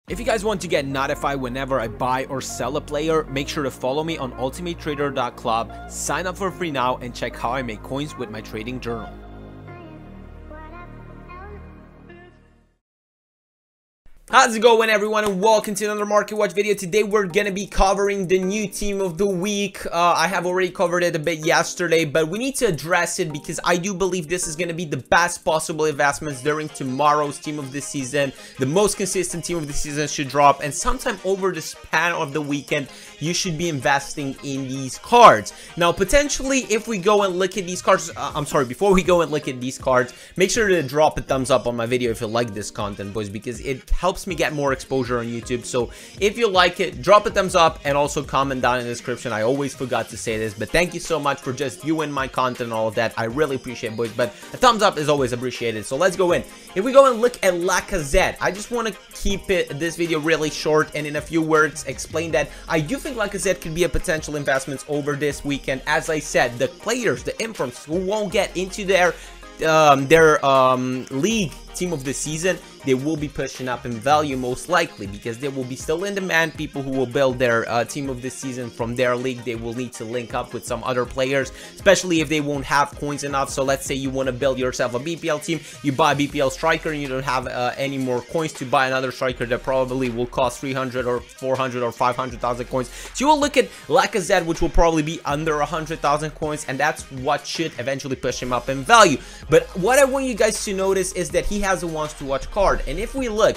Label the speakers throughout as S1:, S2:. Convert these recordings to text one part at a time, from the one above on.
S1: If you guys want to get notified whenever I buy or sell a player, make sure to follow me on ultimatetrader.club, sign up for free now, and check how I make coins with my trading journal. How's it going, everyone, and welcome to another Market Watch video. Today we're gonna be covering the new team of the week. I have already covered it a bit yesterday, but we need to address it because I do believe this is gonna be the best possible investments during tomorrow's team of the season. The most consistent team of the season should drop, and sometime over the span of the weekend you should be investing in these cards. Now, potentially, if we go and look at these cards, before we go and look at these cards, make sure to drop a thumbs up on my video if you like this content, boys, because it helps me get more exposure on YouTube. So if you like it, drop a thumbs up and also comment down in the description. I always forgot to say this, but thank you so much for just viewing my content and all of that. I really appreciate it, boys, but a thumbs up is always appreciated. So let's go in. If we go and look at Lacazette, I just want to keep this video really short and in a few words explain that I do think Lacazette could be a potential investment over this weekend. As I said, the players, the informs who won't get into their league team of the season, they will be pushing up in value most likely because they will be still in demand. People who will build their team of the season from their league, they will need to link up with some other players, especially if they won't have coins enough. So let's say you want to build yourself a BPL team, you buy a BPL striker and you don't have any more coins to buy another striker that probably will cost 300 or 400 or 500,000 coins. So you will look at Lacazette, which will probably be under 100,000 coins, and that's what should eventually push him up in value. But what I want you guys to notice is that he has a wants to watch card, and if we look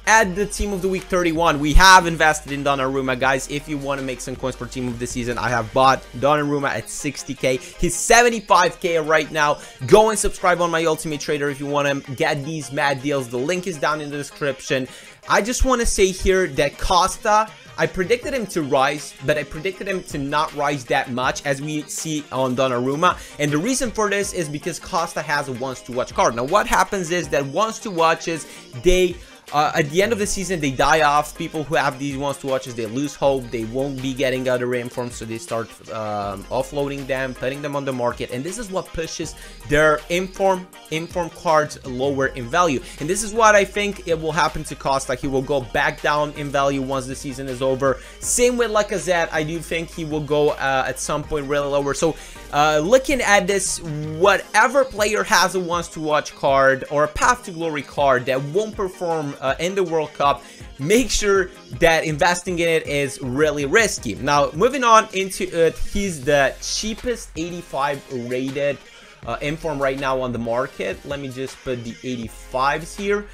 S1: at the team of the week 31, we have invested in Donnarumma, guys. If you want to make some coins for team of the season, I have bought Donnarumma at 60k. He's 75k right now. Go and subscribe on my Ultimate Trader if you want to get these mad deals. The link is down in the description. I just want to say here that Costa, I predicted him to rise, but I predicted him to not rise that much as we see on Donnarumma. And the reason for this is because Costa has a wants to watch card. Now, what happens is that wants to watches, they at the end of the season, they die off. People who have these wants to watches, they lose hope. They won't be getting other informs, so they start offloading them, putting them on the market, and this is what pushes their inform cards lower in value. And this is what I think it will happen to Costa. He will go back down in value once the season is over. Same with Lacazette. I do think he will go at some point really lower. So looking at this, whatever player has a wants to watch card or a path to glory card that won't perform in the World Cup, make sure that investing in it is really risky. Now, moving on into it, he's the cheapest 85 rated inform right now on the market. Let me just put the 85s here.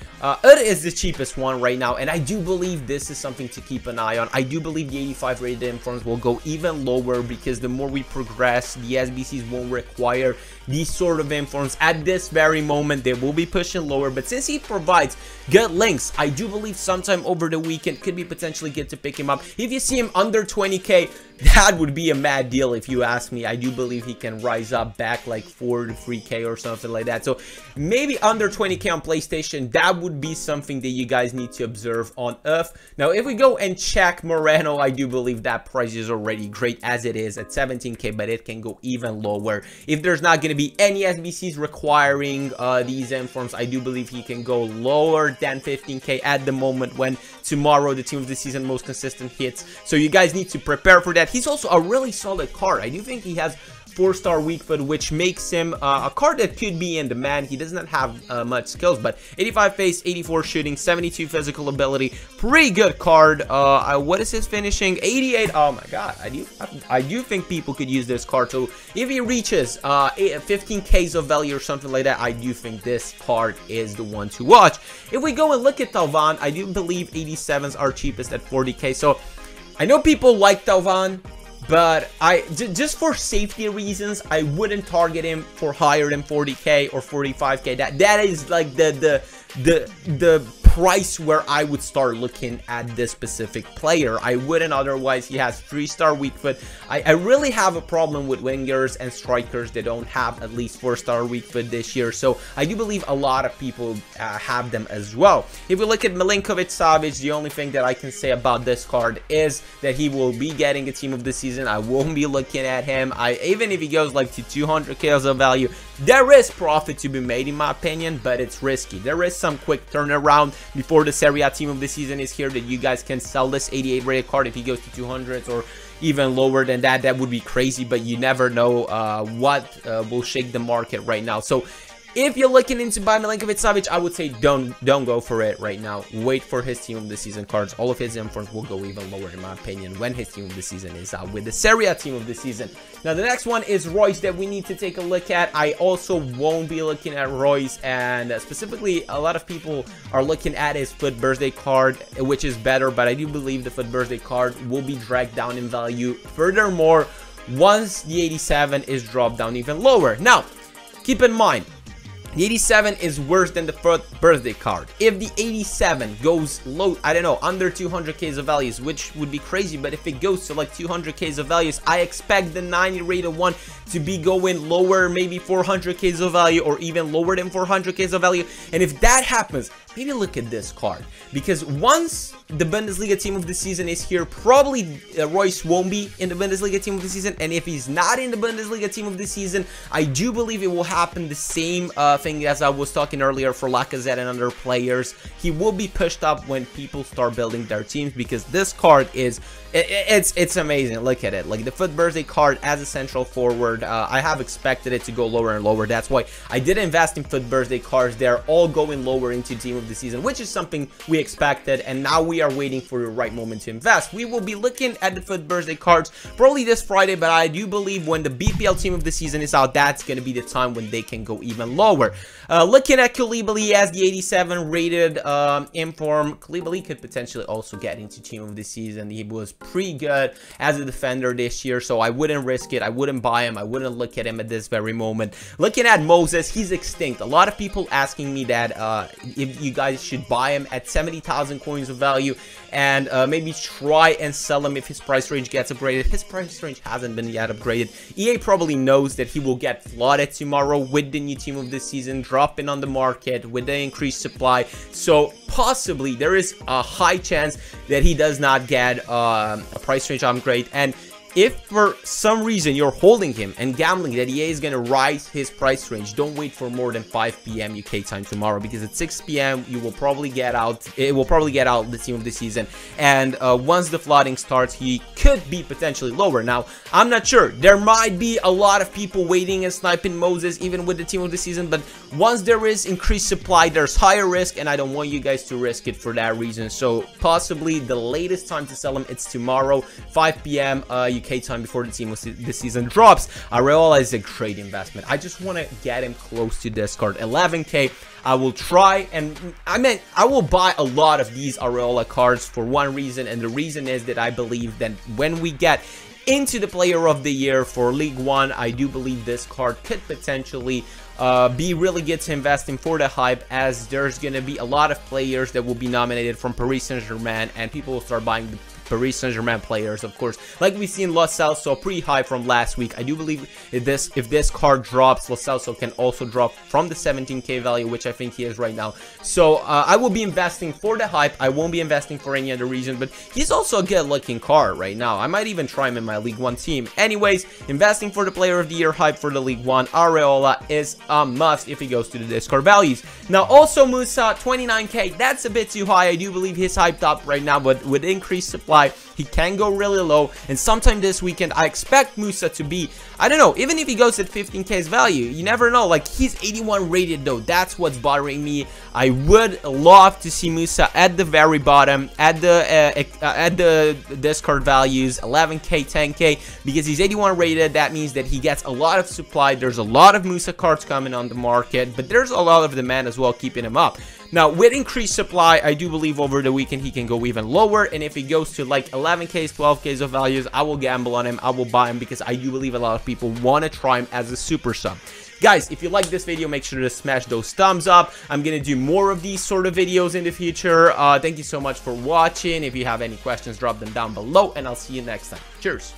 S1: It is the cheapest one right now, and I do believe this is something to keep an eye on. I do believe the 85 rated informs will go even lower because the more we progress, the SBCs won't require these sort of informs. At this very moment, they will be pushing lower, but since he provides good links, I do believe sometime over the weekend could be potentially good to pick him up. If you see him under 20k, that would be a mad deal if you ask me. I do believe he can rise up back like 4 to 3k or something like that. So maybe under 20k on PlayStation, that would be something that you guys need to observe on Earth. Now, if we go and check Moreno, I do believe that price is already great as it is at 17k, but it can go even lower. If there's not going to be any SBCs requiring these informs, I do believe he can go lower than 15k at the moment when tomorrow the team of the season most consistent hits. So you guys need to prepare for that. He's also a really solid card. I do think he has 4-star weak foot, which makes him a card that could be in demand. He does not have much skills, but 85 pace, 84 shooting, 72 physical ability, pretty good card. What is his finishing? 88. Oh my god, I do think people could use this card. So if he reaches 15k's of value or something like that, I do think this card is the one to watch. If we go and look at Totw, I do believe 87s are cheapest at 40k. So I know people like Totw, but just for safety reasons, I wouldn't target him for higher than 40k or 45k. That is like the price where I would start looking at this specific player. I wouldn't otherwise. He has 3-star weak foot. I really have a problem with wingers and strikers that don't have at least 4-star weak foot this year. So I do believe a lot of people have them as well. If we look at Milinkovic-Savic, the only thing that I can say about this card is that he will be getting a team of the season. I won't be looking at him. Even if he goes like to 200k of value, there is profit to be made in my opinion, but it's risky. There is some quick turnaround before the Serie A team of the season is here, that you guys can sell this 88 rated card. If he goes to 200s or even lower than that, that would be crazy, but you never know what will shake the market right now. So if you're looking into buying Milinkovic-Savic, I would say don't go for it right now. Wait for his team of the season cards. All of his informs will go even lower, in my opinion, when his team of the season is out with the Serie A team of the season. Now, the next one is Royce that we need to take a look at. I also won't be looking at Royce, and specifically, a lot of people are looking at his FUT birthday card, which is better, but I do believe the FUT birthday card will be dragged down in value. Furthermore, once the 87 is dropped down even lower. Now, keep in mind, the 87 is worse than the FUT birthday card. If the 87 goes low, I don't know, under 200k of values, which would be crazy, but if it goes to like 200k of values, I expect the 90 rated one to be going lower, maybe 400k of value, or even lower than 400k of value. And if that happens, maybe look at this card, because once the Bundesliga team of the season is here, probably Royce won't be in the Bundesliga team of the season, and if he's not in the Bundesliga team of the season, I do believe it will happen the same thing as I was talking earlier for Lacazette and other players. He will be pushed up when people start building their teams, because this card is it's amazing. Look at it, like the FUT birthday card as a central forward. I have expected it to go lower and lower. That's why I did invest in FUT birthday cards. They're all going lower into team of the season, which is something we expected, and now we are waiting for the right moment to invest. We will be looking at the FUT birthday cards probably this Friday, but I do believe when the BPL team of the season is out, that's going to be the time when they can go even lower. Looking at Koulibaly as the 87 rated inform, Koulibaly could potentially also get into team of the season. He was pretty good as a defender this year, so I wouldn't risk it. I wouldn't buy him. I wouldn't look at him at this very moment. Looking at Moses, he's extinct. A lot of people asking me that if you guys should buy him at 70,000 coins of value and maybe try and sell him if his price range gets upgraded. His price range hasn't been yet upgraded. EA probably knows that he will get flooded tomorrow with the new team of the season dropping on the market with the increased supply, so possibly there is a high chance that he does not get a price range upgrade. And if for some reason you're holding him and gambling that EA is going to rise his price range, don't wait for more than 5 p.m. UK time tomorrow, because at 6 p.m. you will probably get out. It will probably get out the team of the season, and once the flooding starts, he could be potentially lower. Now, I'm not sure. There might be a lot of people waiting and sniping Moses even with the team of the season, but once there is increased supply, there's higher risk, and I don't want you guys to risk it for that reason. So possibly the latest time to sell him, it's tomorrow, 5 p.m. UK time, before the team of the season drops. Areola is a great investment. I just want to get him close to this card, 11k. I will try, and I will buy a lot of these Areola cards for one reason, and the reason is that I believe that when we get into the player of the year for League One, I do believe this card could potentially be really good to invest in for the hype, as there's going to be a lot of players that will be nominated from Paris Saint-Germain, and people will start buying the Paris Saint-Germain players, of course, like we've seen Lo Celso pretty high from last week. I do believe if this card drops, Lo Celso can also drop from the 17k value, which I think he is right now. So I will be investing for the hype. I won't be investing for any other reason, but he's also a good looking card right now. I might even try him in my League One team. Anyways, investing for the player of the year hype for the League One, Areola is a must if he goes to the Discord values. Now also Musa, 29k, that's a bit too high. I do believe he's hyped up right now, but with increased supply, he can go really low, and sometime this weekend I expect Musa to be, I don't know, even if he goes at 15k's value, you never know. Like, he's 81 rated though. That's what's bothering me. I would love to see Musa at the very bottom, at the Discord values, 11k, 10k, because he's 81 rated. That means that he gets a lot of supply. There's a lot of Musa cards coming on the market, but there's a lot of demand as well keeping him up. Now, with increased supply, I do believe over the weekend he can go even lower, and if he goes to like 11k's, 12k's of values, I will gamble on him. I will buy him, because I do believe a lot of people want to try him as a super sub. Guys, if you like this video, make sure to smash those thumbs up. I'm gonna do more of these sort of videos in the future. Thank you so much for watching. If you have any questions, drop them down below, and I'll see you next time. Cheers.